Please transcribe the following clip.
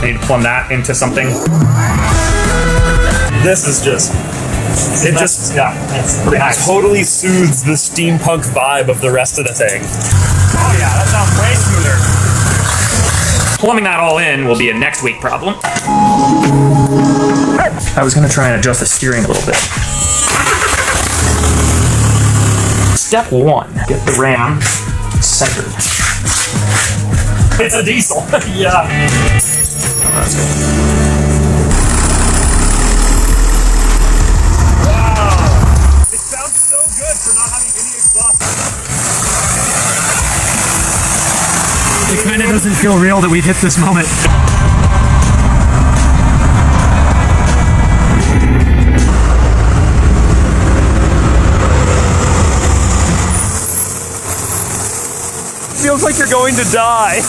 I need to plumb that into something. This is just... yeah, it's pretty nice. Totally soothes the steampunk vibe of the rest of the thing. Oh yeah, that sounds way smoother. Plumbing that all in will be a next week problem. I was gonna try and adjust the steering a little bit. Step 1, get the ram centered. It's a diesel. Yeah. Oh, that's good. Wow. It sounds so good for not having any exhaust. It kind of doesn't feel real that we've hit this moment. Feels like you're going to die.